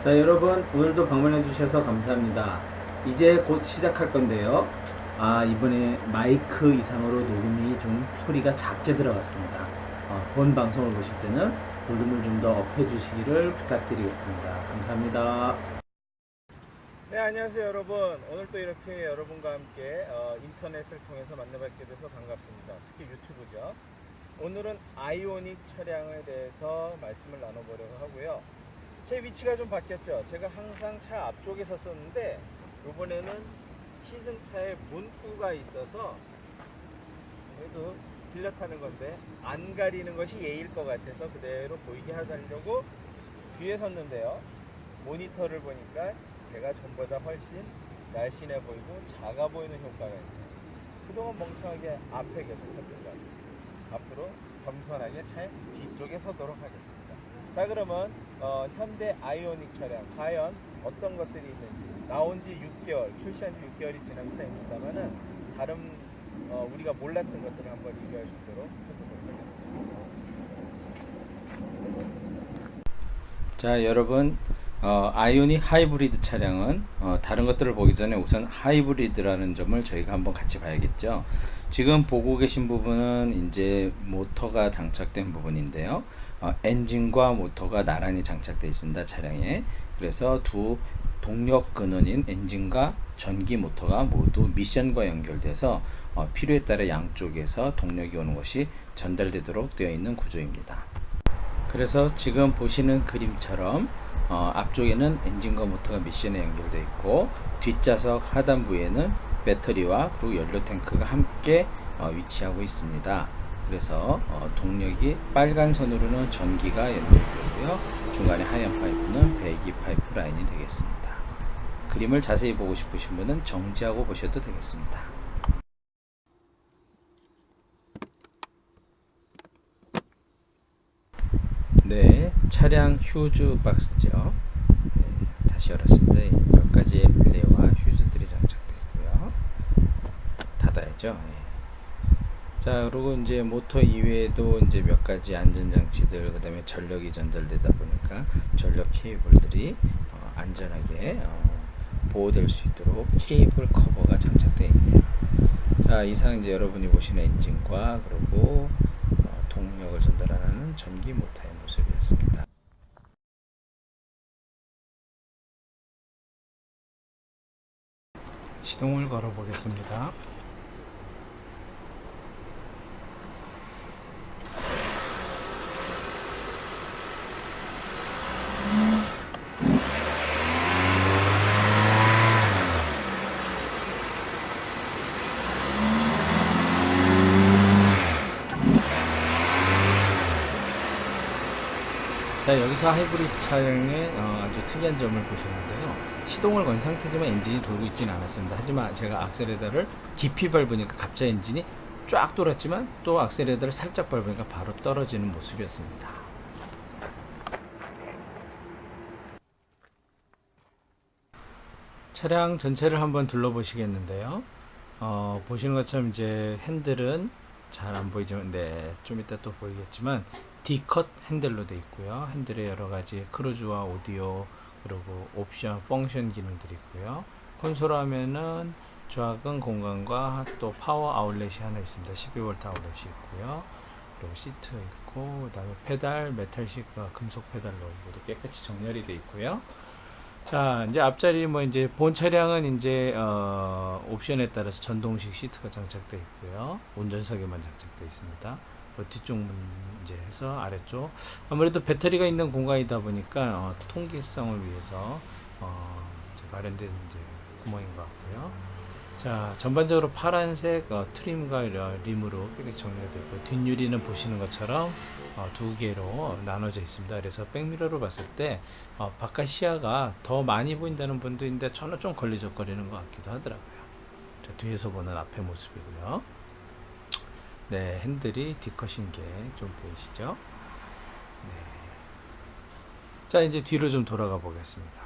자, 여러분, 오늘도 방문해 주셔서 감사합니다. 이제 곧 시작할 건데요. 이번에 마이크 이상으로 녹음이 좀 소리가 작게 들어갔습니다. 본 방송을 보실 때는 볼륨을 좀 더 업해 주시기를 부탁드리겠습니다. 감사합니다. 네, 안녕하세요, 여러분. 오늘 또 이렇게 여러분과 함께 인터넷을 통해서 만나뵙게 돼서 반갑습니다. 특히 유튜브죠. 오늘은 아이오닉 차량에 대해서 말씀을 나눠보려고 하고요. 제 위치가 좀 바뀌었죠. 제가 항상 차 앞쪽에 섰었는데 이번에는 시승차에 문구가 있어서 그래도 빌려 타는 건데 안 가리는 것이 예의일 것 같아서 그대로 보이게 하려고 뒤에 섰는데요. 모니터를 보니까 제가 전보다 훨씬 날씬해 보이고 작아 보이는 효과가 있네요. 그동안 멍청하게 앞에 계속 섰던 것 같아요. 앞으로 겸손하게 차 뒤쪽에 서도록 하겠습니다. 자, 그러면 현대 아이오닉 차량 과연 어떤 것들이 있는지, 나온 지 6개월, 출시한 지 6개월이 지난 차입니다만은 다른 우리가 몰랐던 것들을 한번 리뷰할 수 있도록 해보도록 하겠습니다. 자, 여러분, 아이오닉 하이브리드 차량은 다른 것들을 보기 전에 우선 하이브리드라는 점을 저희가 한번 같이 봐야겠죠. 지금 보고 계신 부분은 이제 모터가 장착된 부분인데요. 엔진과 모터가 나란히 장착되어 있습니다, 차량에. 그래서 두 동력 근원인 엔진과 전기 모터가 모두 미션과 연결돼서 필요에 따라 양쪽에서 동력이 오는 것이 전달되도록 되어 있는 구조입니다. 그래서 지금 보시는 그림처럼 앞쪽에는 엔진과 모터가 미션에 연결되어 있고, 뒷좌석 하단부에는 배터리와 그리고 연료 탱크가 함께 위치하고 있습니다. 그래서 동력이 빨간 선으로는 전기가 연결되고요, 중간에 하얀 파이프는 배기 파이프 라인이 되겠습니다. 그림을 자세히 보고 싶으신 분은 정지하고 보셔도 되겠습니다. 네, 차량 휴즈 박스죠. 네, 다시 열었습니다. 몇 가지 릴레이와 휴즈들이 장착되어 있고요. 닫아야죠. 네. 자, 그리고 이제 모터 이외에도 이제 몇 가지 안전장치들, 그 다음에 전력이 전달되다 보니까 전력 케이블들이 안전하게 보호될 수 있도록 케이블 커버가 장착되어 있네요. 자, 이상 이제 여러분이 보시는 엔진과 그리고 동력을 전달하는 전기 모터의 모습이었습니다. 시동을 걸어 보겠습니다. 자, 여기서 하이브리드 차량의 아주 특이한 점을 보시는데요. 시동을 건 상태지만 엔진이 돌고 있지는 않았습니다. 하지만 제가 악셀레더를 깊이 밟으니까 갑자기 엔진이 쫙 돌았지만 또 악셀레더를 살짝 밟으니까 바로 떨어지는 모습이었습니다. 차량 전체를 한번 둘러보시겠는데요. 보시는 것처럼 이제 핸들은 잘 안 보이지만, 네, 좀 이따 또 보이겠지만 D컷 핸들로 되어 있고요. 핸들에 여러 가지 크루즈와 오디오 그리고 옵션, 펑션 기능들이 있고요. 콘솔 화면은 좌근 공간과 또 파워 아울렛이 하나 있습니다. 12V 아울렛이 있고요. 그리고 시트 있고, 그다음에 페달, 메탈식 금속 페달로 모두 깨끗이 정렬이 되어 있고요. 자, 이제 앞자리 이제 본 차량은 이제 옵션에 따라서 전동식 시트가 장착되어 있고요. 운전석에만 장착되어 있습니다. 뒤쪽 문 이제 해서 아래쪽, 아무래도 배터리가 있는 공간이다 보니까 통기성을 위해서 이제 마련된 이제 구멍인 것 같고요. 자, 전반적으로 파란색 트림과 림으로 깨끗이 정리가 되어 있고, 뒷유리는 보시는 것처럼 두 개로 나눠져 있습니다. 그래서 백미러로 봤을 때 바깥 시야가 더 많이 보인다는 분도 있는데 저는 좀 걸리적거리는 것 같기도 하더라고요. 자, 뒤에서 보는 앞의 모습이고요. 네, 핸들이 D컷인 게 좀 보이시죠? 네. 자, 이제 뒤로 좀 돌아가 보겠습니다.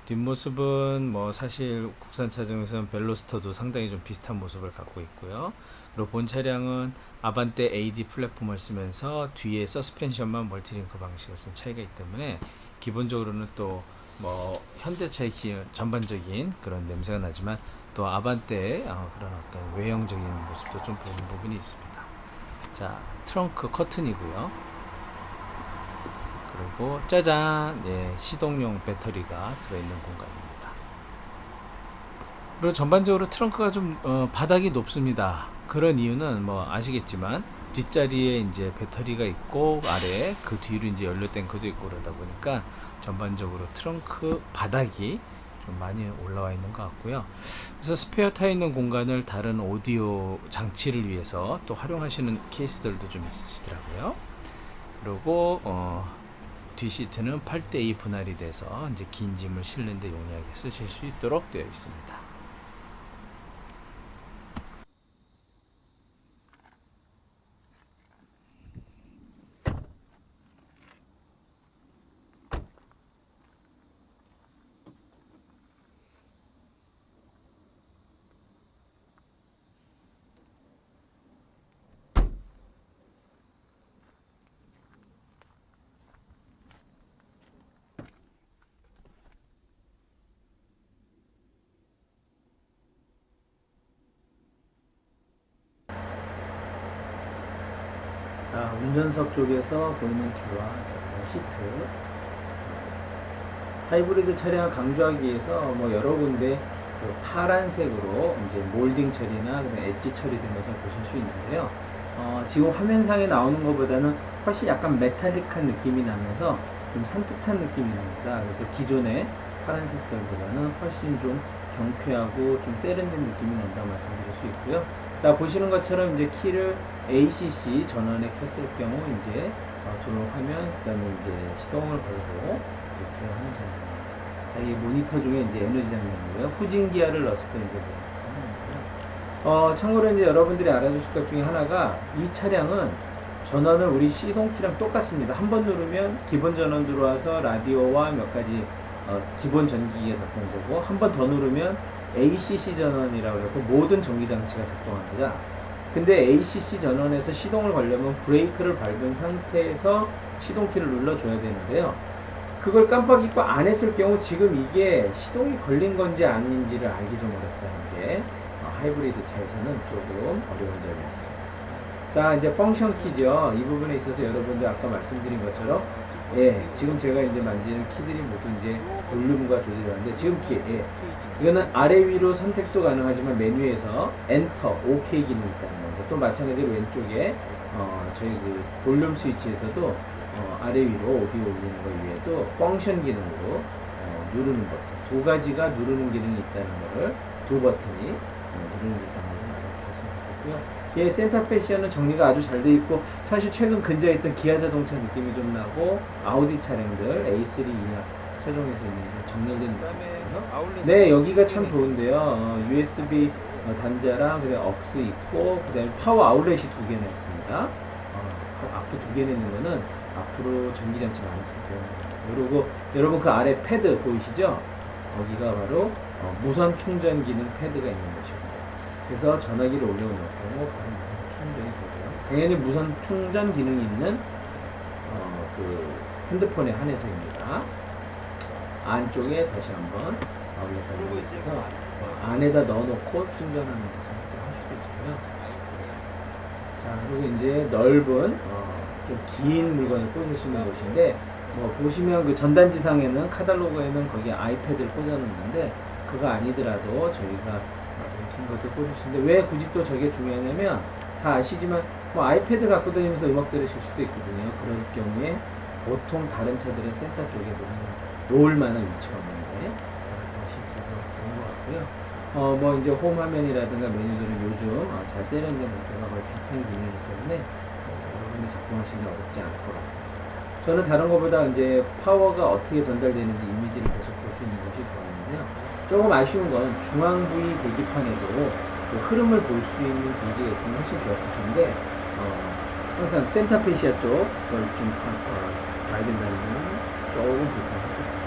뒷모습은 뭐 사실 국산차 중에서는 벨로스터도 상당히 좀 비슷한 모습을 갖고 있고요. 그리고 본 차량은 아반떼 AD 플랫폼을 쓰면서 뒤에 서스펜션만 멀티링크 방식을 쓴 차이가 있기 때문에 기본적으로는 또 뭐 현대차의 전반적인 그런 냄새가 나지만 또 아반떼의 그런 어떤 외형적인 모습도 좀 보이는 부분이 있습니다. 자, 트렁크 커튼이고요. 그리고 짜잔, 예, 시동용 배터리가 들어있는 공간입니다. 그리고 전반적으로 트렁크가 좀 바닥이 높습니다. 그런 이유는 뭐 아시겠지만 뒷자리에 이제 배터리가 있고 아래에 그 뒤로 이제 연료 탱크도 있고 그러다 보니까 전반적으로 트렁크 바닥이 좀 많이 올라와 있는 것 같고요. 그래서 스페어 타 있는 공간을 다른 오디오 장치를 위해서 또 활용하시는 케이스들도 좀 있으시더라고요. 그리고 뒷시트는 8대2 분할이 돼서 이제 긴 짐을 실는데 용이하게 쓰실 수 있도록 되어 있습니다. 운전석 쪽에서 보이는 뷰와 시트, 하이브리드 차량을 강조하기 위해서 뭐 여러 군데 그 파란색으로 이제 몰딩 처리나 엣지 처리된 것을 보실 수 있는데요. 지금 화면상에 나오는 것보다는 훨씬 약간 메탈릭한 느낌이 나면서 좀 산뜻한 느낌이 납니다. 그래서 기존의 파란 색깔보다는 훨씬 좀 경쾌하고 좀 세련된 느낌이 난다고 말씀드릴 수 있고요. 자, 보시는 것처럼 이제 키를 ACC 전원에 켰을 경우 이제 조명 화면, 그 다음에 이제 시동을 걸고 주행하는 장면입니다. 자, 이 모니터 중에 이제 에너지 장면이고요. 후진 기어를 넣었을 때 이제 모니터는 참고로 이제 여러분들이 알아주실 것 중에 하나가 이 차량은 전원을 우리 시동키랑 똑같습니다. 한 번 누르면 기본 전원 들어와서 라디오와 몇 가지 기본 전기기가 작동되고 한 번 더 누르면 ACC 전원이라고 해서 모든 전기장치가 작동합니다. 근데 ACC 전원에서 시동을 걸려면 브레이크를 밟은 상태에서 시동키를 눌러줘야 되는데요. 그걸 깜빡 잊고 안 했을 경우 지금 이게 시동이 걸린 건지 아닌지를 알기 좀 어렵다는 게 하이브리드 차에서는 조금 어려운 점이었습니다. 자, 이제 펑션 키죠. 이 부분에 있어서 여러분들 아까 말씀드린 것처럼 예, 지금 제가 이제 만지는 키들이 모두 이제 볼륨과 조절이 하는데 지금 키, 예, 이거는 아래 위로 선택도 가능하지만 메뉴에서 엔터, OK 기능이 있다는 거고 또 마찬가지로 왼쪽에 저희 그 볼륨 스위치에서도 아래 위로 오디오 올리는 것 외에도 펑션 기능으로 누르는 버튼 두 가지가 누르는 기능이 있다는 것을 두 버튼이 누르는 게 있다는 것을 알아주셨으면 좋겠고요. 예, 센터페시아는 정리가 아주 잘 되어 있고 사실 최근 근저에 있던 기아 자동차 느낌이 좀 나고 아우디 차량들 A3 이하 차종에서 있는 정렬된 느낌이에요. 네, 여기가 참 좋은데요. USB 단자랑 그다음에 억스 있고 그다음에 파워 아울렛이 두 개나 있습니다. 앞으로 두 개나 있는 거는 앞으로 전기장치가 안 있을 거예요. 그리고 여러분 그 아래 패드 보이시죠? 거기가 바로 무선 충전 기능 패드가 있는 것이고 그래서 전화기를 올려놓을 경우 바로 무선 충전이 되고요. 당연히 무선 충전 기능이 있는 그 핸드폰에 한해서입니다. 안쪽에 다시 한번 아울렛이 있어서 안에다 넣어놓고 충전하는 것을 할 수도 있고요. 자, 그리고 이제 넓은 좀 긴 물건을 꽂을 수 있는 곳인데 뭐 보시면 그 전단지상에는 카탈로그에는 거기에 아이패드를 꽂아놓는데 그거 아니더라도 저희가 긴 것도 꽂을 수 있는데 왜 굳이 또 저게 중요하냐면 다 아시지만 뭐 아이패드 갖고 다니면서 음악 들으실 수도 있거든요. 그럴 경우에 보통 다른 차들은 센터 쪽에 놓을 만한 위치가 없는데 그것이 있어서 좋은 것 같고요. 뭐 이제 홈 화면이라든가 메뉴들은 요즘 잘 세련된 것들과 거의 비슷한 기능이기 때문에 여러분이 작동하시기 어렵지 않을 것 같습니다. 저는 다른 것보다 이제 파워가 어떻게 전달되는지 이미지를 계속 볼 수 있는 것이 좋았는데요. 조금 아쉬운 건 중앙 부위 계기판에도 그 흐름을 볼 수 있는 게이지가 있으면 훨씬 좋았을 텐데 항상 센터페시아 쪽을 좀 봐야 된다는 건 조금 불편했었습니다.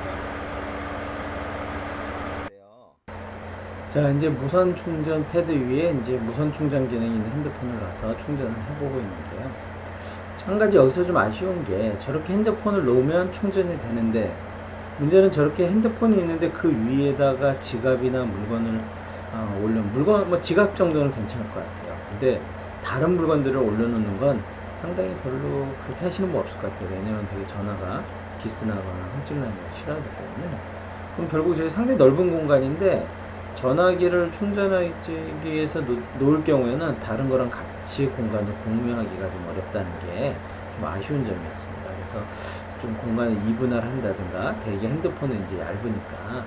자, 이제 무선 충전 패드 위에 이제 무선 충전 기능이 있는 핸드폰을 놔서 충전을 해보고 있는데요. 한 가지 여기서 좀 아쉬운 게 저렇게 핸드폰을 놓으면 충전이 되는데 문제는 저렇게 핸드폰이 있는데 그 위에다가 지갑이나 물건을 물건 뭐 지갑 정도는 괜찮을 것 같아요. 근데 다른 물건들을 올려놓는 건 상당히 별로 그렇게 하시는 분 없을 것 같아요. 왜냐면 되게 전화가 기스나거나 흠집나는 걸 싫어하기 때문에. 그럼 결국 저희 상당히 넓은 공간인데 전화기를 충전하기 위해서 놓을 경우에는 다른 거랑 같이 공간을 공유하기가 좀 어렵다는 게 좀 아쉬운 점이었습니다. 그래서 좀 공간을 이분할한다든가 대개 핸드폰은 이제 얇으니까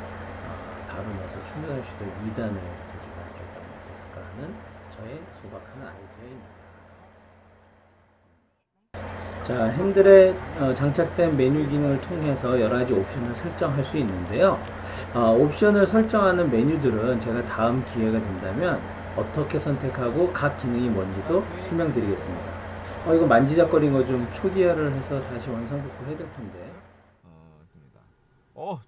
바로 넣어서 충전할 수 있도록 2단을 가지고 줬다면 어땠을까 하는 저의 소박한 아이디어입니다. 자, 핸들에 장착된 메뉴 기능을 통해서 여러 가지 옵션을 설정할 수 있는데요. 옵션을 설정하는 메뉴들은 제가 다음 기회가 된다면 어떻게 선택하고 각 기능이 뭔지도 설명드리겠습니다. 이거 만지작거린 거 좀 초기화를 해서 다시 원상복구 해야 될 텐데. 됩니다.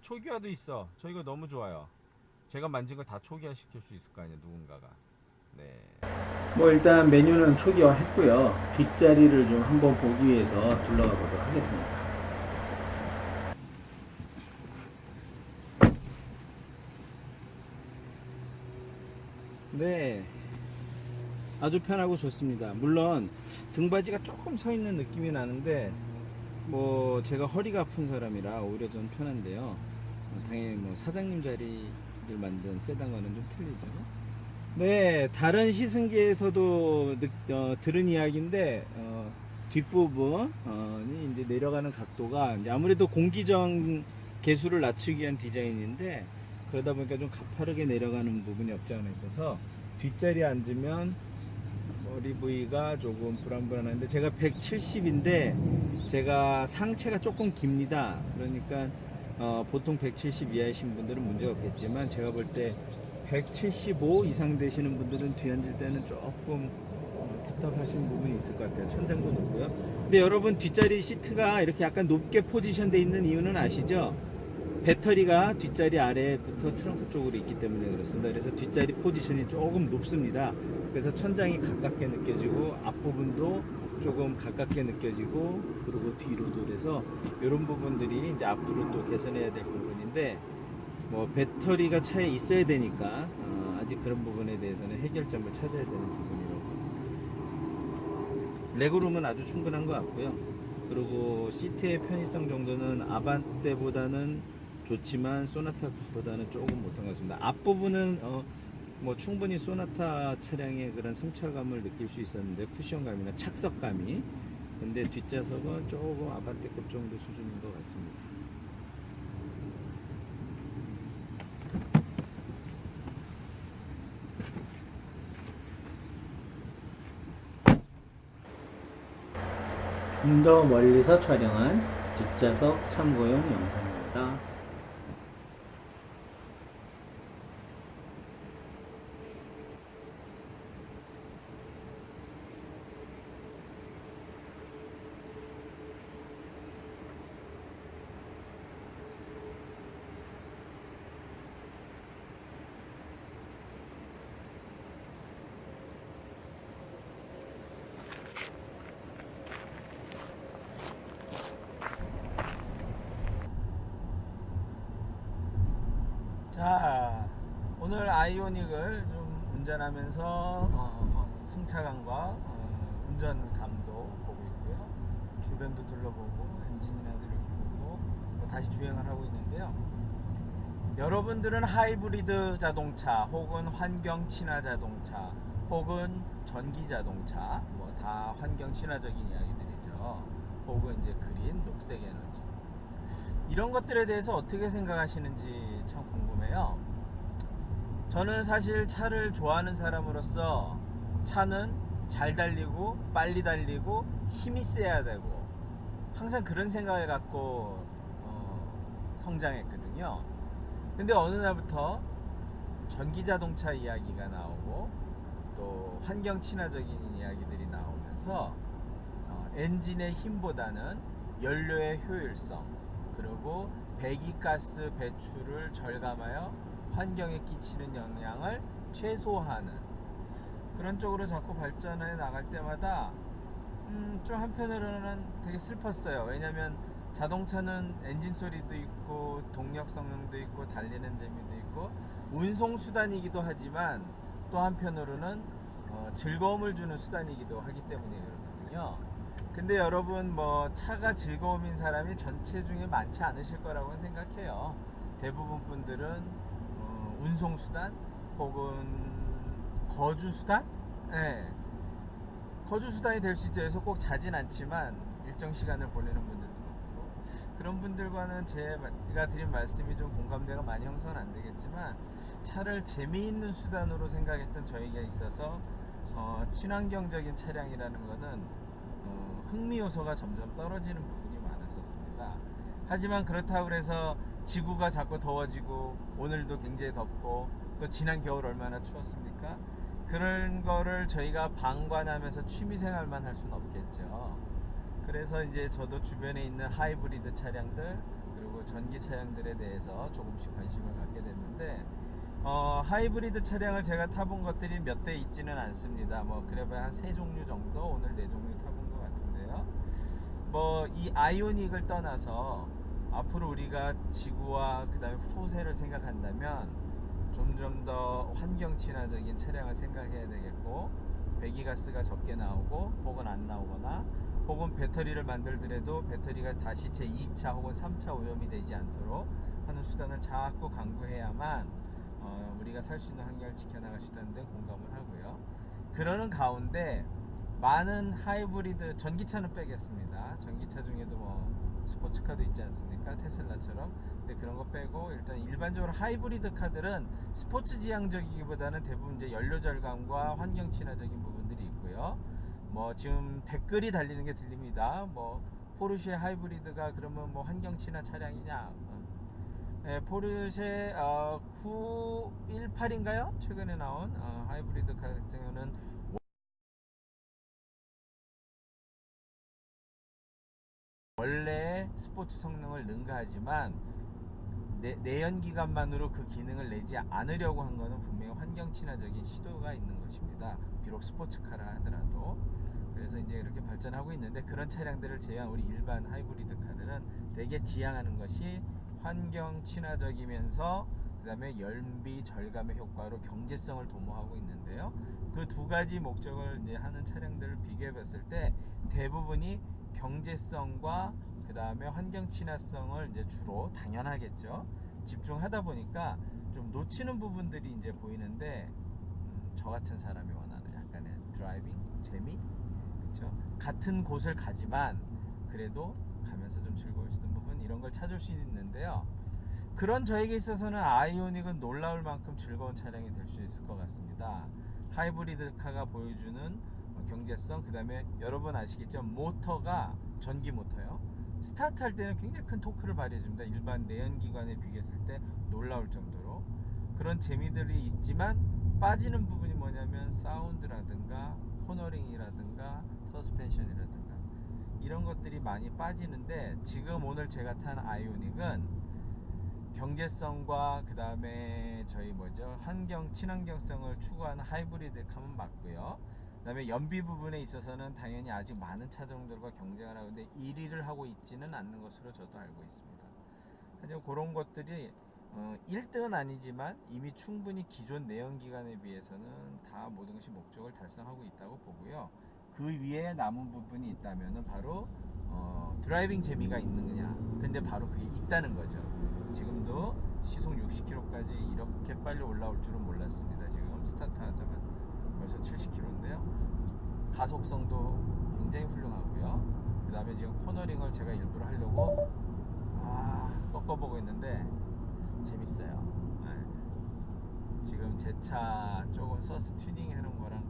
초기화도 있어. 저 이거 너무 좋아요. 제가 만진 걸 다 초기화 시킬 수 있을 거 아니에요, 누군가가. 네. 뭐 일단 메뉴는 초기화 했고요. 뒷자리를 좀 한번 보기 위해서 둘러가 보도록 하겠습니다. 네, 아주 편하고 좋습니다. 물론 등받이가 조금 서 있는 느낌이 나는데 뭐 제가 허리가 아픈 사람이라 오히려 좀 편한데요. 당연히 뭐 사장님 자리를 만든 세단과는 좀 틀리죠. 네, 다른 시승기에서도 들은 이야기인데 뒷부분이 이제 내려가는 각도가 이제 아무래도 공기정 계수를 낮추기 위한 디자인인데 그러다 보니까 좀 가파르게 내려가는 부분이 없지 않아 있어서 뒷자리에 앉으면 머리 부위가 조금 불안불안한데 제가 170인데 제가 상체가 조금 깁니다. 그러니까 보통 170 이하이신 분들은 문제가 없겠지만 제가 볼 때 175 이상 되시는 분들은 뒤 앉을 때는 조금 답답하신 부분이 있을 것 같아요. 천장도 높고요. 근데 여러분 뒷자리 시트가 이렇게 약간 높게 포지션 돼 있는 이유는 아시죠? 배터리가 뒷자리 아래부터 트렁크 쪽으로 있기 때문에 그렇습니다. 그래서 뒷자리 포지션이 조금 높습니다. 그래서 천장이 가깝게 느껴지고 앞부분도 조금 가깝게 느껴지고 그리고 뒤로도 그래서 이런 부분들이 이제 앞으로 또 개선해야 될 부분인데 뭐 배터리가 차에 있어야 되니까 아직 그런 부분에 대해서는 해결점을 찾아야 되는 부분이라고. 레그룸은 아주 충분한 것 같고요. 그리고 시트의 편의성 정도는 아반떼보다는 좋지만 소나타보다는 조금 못한 것 같습니다. 앞부분은 뭐 충분히 소나타 차량의 그런 승차감을 느낄 수 있었는데 쿠션감이나 착석감이, 근데 뒷좌석은 조금 아반떼급 정도 수준인 것 같습니다. 좀 더 멀리서 촬영한 뒷좌석 참고용 영상입니다. 자, 오늘 아이오닉을 좀 운전하면서 승차감과 운전감도 보고 있고요. 주변도 둘러보고 엔진이나 이렇게 보고 다시 주행을 하고 있는데요. 여러분들은 하이브리드 자동차 혹은 환경 친화 자동차 혹은 전기 자동차 뭐 다 환경 친화적인 이야기들이죠. 혹은 이제 그린 녹색 에너지, 이런 것들에 대해서 어떻게 생각하시는지 참 궁금해요. 저는 사실 차를 좋아하는 사람으로서 차는 잘 달리고 빨리 달리고 힘이 세야 되고 항상 그런 생각을 갖고 성장했거든요. 근데 어느 날부터 전기자동차 이야기가 나오고 또 환경 친화적인 이야기들이 나오면서 엔진의 힘보다는 연료의 효율성 그리고 배기가스 배출을 절감하여 환경에 끼치는 영향을 최소화하는 그런 쪽으로 자꾸 발전해 나갈 때마다 좀 한편으로는 되게 슬펐어요. 왜냐면 자동차는 엔진 소리도 있고 동력 성능도 있고 달리는 재미도 있고 운송 수단이기도 하지만 또 한편으로는 즐거움을 주는 수단이기도 하기 때문에 그렇거든요. 근데 여러분 뭐 차가 즐거움인 사람이 전체 중에 많지 않으실 거라고 생각해요. 대부분 분들은 운송 수단 혹은 거주 수단? 네. 거주 수단이 될 수 있죠. 그래서 꼭 자진 않지만 일정 시간을 보내는 분들도 많고 그런 분들과는 제가 드린 말씀이 좀 공감대가 많이 형성은 안 되겠지만 차를 재미있는 수단으로 생각했던 저에게 있어서 친환경적인 차량이라는 거는 흥미 요소가 점점 떨어지는 부분이 많았었습니다. 하지만 그렇다고 해서 지구가 자꾸 더워지고 오늘도 굉장히 덥고 또 지난 겨울 얼마나 추웠습니까? 그런 거를 저희가 방관하면서 취미생활만 할 수는 없겠죠. 그래서 이제 저도 주변에 있는 하이브리드 차량들 그리고 전기 차량들에 대해서 조금씩 관심을 갖게 됐는데 하이브리드 차량을 제가 타본 것들이 몇 대 있지는 않습니다. 뭐 그래봐야 한 3종류 정도 오늘 4종류 타본 것 같은데요. 뭐 이 아이오닉을 떠나서 앞으로 우리가 지구와 그 다음에 후세를 생각한다면 점점 더 환경 친화적인 차량을 생각해야 되겠고 배기가스가 적게 나오고 혹은 안 나오거나 혹은 배터리를 만들더라도 배터리가 다시 제2차 혹은 3차 오염이 되지 않도록 하는 수단을 자꾸 강구해야만 우리가 살 수 있는 환경을 지켜나갈 수 있다는 데 공감을 하고요. 그러는 가운데 많은 하이브리드 전기차는 빼겠습니다. 전기차 중에도 뭐 스포츠카도 있지 않습니까? 테슬라처럼. 근데 그런 거 빼고 일단 일반적으로 하이브리드 카들은 스포츠 지향적이기보다는 대부분 이제 연료 절감과 환경 친화적인 부분들이 있고요. 뭐 지금 댓글이 달리는 게 들립니다. 뭐 포르쉐 하이브리드가 그러면 뭐 환경 친화 차량이냐? 포르쉐 918인가요? 최근에 나온 하이브리드 카 같은 경우는 원래 스포츠 성능을 능가하지만 내연기관만으로 그 기능을 내지 않으려고 한 거는 분명히 환경 친화적인 시도가 있는 것입니다. 비록 스포츠카라 하더라도. 그래서 이제 이렇게 발전하고 있는데 그런 차량들을 제외한 우리 일반 하이브리드 카들은 되게 지향하는 것이 환경 친화적이면서 그 다음에 연비 절감의 효과로 경제성을 도모하고 있는데요. 그 두 가지 목적을 이제 하는 차량들을 비교해 봤을 때 대부분이 경제성과 그 다음에 환경 친화성을 이제 주로 당연하겠죠. 집중하다 보니까 좀 놓치는 부분들이 이제 보이는데 저 같은 사람이 원하는 약간의 드라이빙 재미, 그렇죠? 같은 곳을 가지만 그래도 가면서 좀 즐거울 수 있는 부분 이런 걸 찾을 수 있는데요. 그런 저에게 있어서는 아이오닉은 놀라울 만큼 즐거운 차량이 될 수 있을 것 같습니다. 하이브리드 카가 보여주는 경제성, 그 다음에 여러분 아시겠죠? 모터가 전기 모터요. 스타트 할 때는 굉장히 큰 토크를 발휘해줍니다. 일반 내연기관에 비교했을 때 놀라울 정도로. 그런 재미들이 있지만 빠지는 부분이 뭐냐면 사운드라든가 코너링이라든가 서스펜션이라든가 이런 것들이 많이 빠지는데 지금 오늘 제가 탄 아이오닉은 경제성과 그 다음에 저희 환경 친환경성을 추구하는 하이브리드 카는 맞고요. 그 다음에 연비 부분에 있어서는 당연히 아직 많은 차종들과 경쟁을 하는데 1위를 하고 있지는 않는 것으로 저도 알고 있습니다. 하지만 그런 것들이 1등은 아니지만 이미 충분히 기존 내연기관에 비해서는 다 모든 것이 목적을 달성하고 있다고 보고요. 그 위에 남은 부분이 있다면 바로 드라이빙 재미가 있느냐. 근데 바로 그게 있다는 거죠. 지금도 시속 60km까지 이렇게 빨리 올라올 줄은 몰랐습니다. 지금 스타트 하자마자 벌써 70km인데요. 가속성도 굉장히 훌륭하고요. 그 다음에 지금 코너링을 제가 일부러 하려고 꺾어보고 있는데 재밌어요. 네. 지금 제 차 조금 서스 튜닝 해놓은 거랑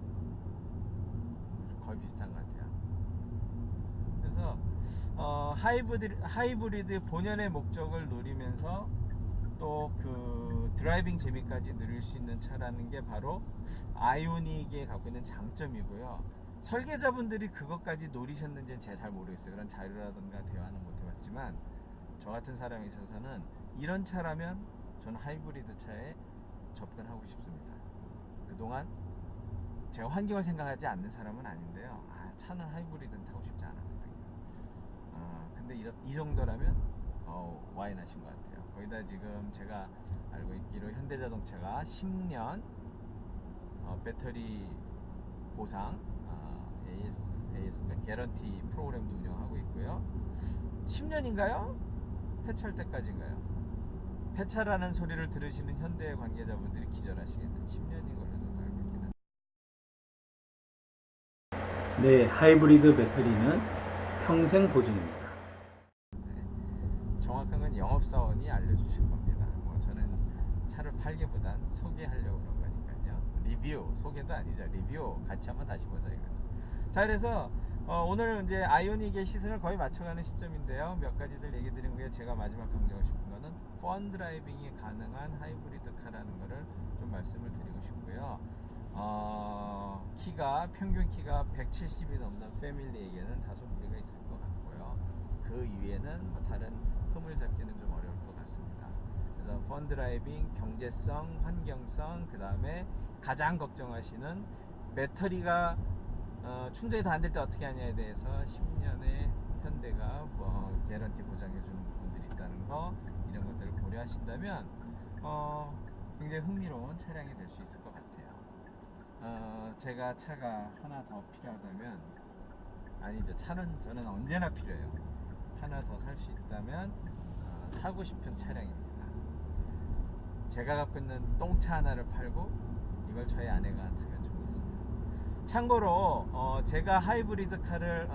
거의 비슷한 것 같아요. 그래서 하이브리드 본연의 목적을 누리면서 또 그 드라이빙 재미까지 누릴 수 있는 차라는 게 바로 아이오닉이 갖고 있는 장점이고요. 설계자분들이 그것까지 노리셨는지는 제가 잘 모르겠어요. 그런 자료라든가 대화는 못 해봤지만 저 같은 사람에 있어서는 이런 차라면 저는 하이브리드 차에 접근하고 싶습니다. 그동안 제가 환경을 생각하지 않는 사람은 아닌데요. 차는 하이브리드는 타고 싶지 않았거든요. 근데 이 정도라면 와인하신 것 같아요. 거기다 지금 제가 알고 있기로 현대자동차가 10년 배터리 보상 AS가 개런티 프로그램도 운영하고 있고요. 10년인가요? 폐차할 때까지인가요? 폐차라는 소리를 들으시는 현대 관계자분들이 기절하시겠네요. 10년인 걸로 저도 알고 있긴 한데. 네, 하이브리드 배터리는 평생 보증입니다. 정확한 건 영업사원이 알려주실 겁니다. 저는 차를 팔기보단 소개하려고 그런 거니까요. 리뷰, 소개도 아니죠. 리뷰 같이 한번 다시 보자 이거죠. 자, 그래서 오늘 이제 아이오닉의 시승을 거의 맞춰가는 시점인데요. 몇 가지들 얘기 드린 거에 제가 마지막 강조하고 싶은 거는 펀 드라이빙이 가능한 하이브리드 카라는 거를 좀 말씀을 드리고 싶고요. 평균 키가 170이 넘는 패밀리에게는 다소 무리가 있을 것 같고요. 그 이후에는 다른 흠을 잡기는 좀 어려울 것 같습니다. 그래서 펀 드라이빙, 경제성, 환경성, 그 다음에 가장 걱정하시는 배터리가 충전이 다 안 될 때 어떻게 하냐에 대해서 10년의 현대가 개런티 보장해 주는 부분들이 있다는 거, 이런 것들을 고려하신다면 굉장히 흥미로운 차량이 될 수 있을 것 같아요. 제가 차가 하나 더 필요하다면, 아니죠, 차는 저는 언제나 필요해요. 하나 더 살 수 있다면 사고 싶은 차량입니다. 제가 갖고 있는 똥차 하나를 팔고 이걸 저희 아내가 타면 좋겠어요. 참고로 제가 하이브리드 카를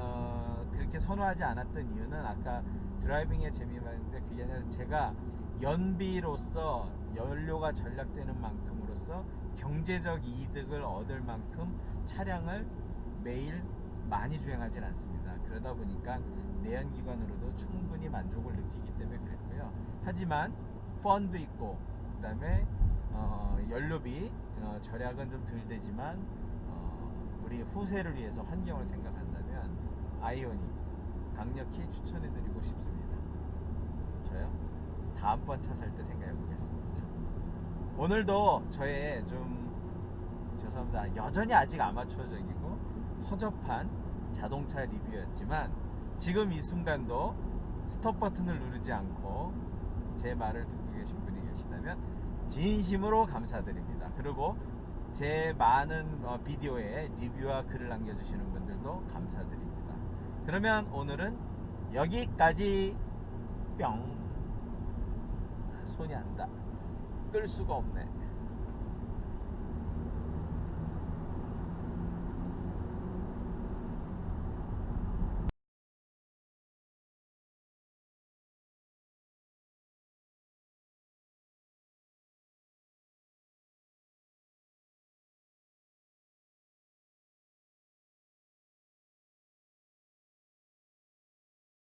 그렇게 선호하지 않았던 이유는 아까 드라이빙의 재미가 있는데, 그게 아니라 제가 연비로서 연료가 절약되는 만큼으로써 경제적 이득을 얻을 만큼 차량을 매일 많이 주행하진 않습니다. 그러다 보니까 내연기관으로도 충분히 만족을 느끼기 때문에 그랬고요. 하지만 펀도 있고, 그 다음에 연료비 절약은 좀 덜 되지만 우리 후세를 위해서 환경을 생각한다면 아이오닉 강력히 추천해드리고 싶습니다. 저요? 다음번 차 살 때 생각해 보겠습니다. 오늘도 저의 좀 죄송합니다, 여전히 아직 아마추어적이고 허접한 자동차 리뷰였지만, 지금 이 순간도 스톱 버튼을 누르지 않고 제 말을 듣고 계신 분이 계시다면 진심으로 감사드립니다. 그리고 제 많은 비디오에 리뷰와 글을 남겨주시는 분들도 감사드립니다. 그러면 오늘은 여기까지. 뿅. 손이 안 닿아. 끌 수가 없네.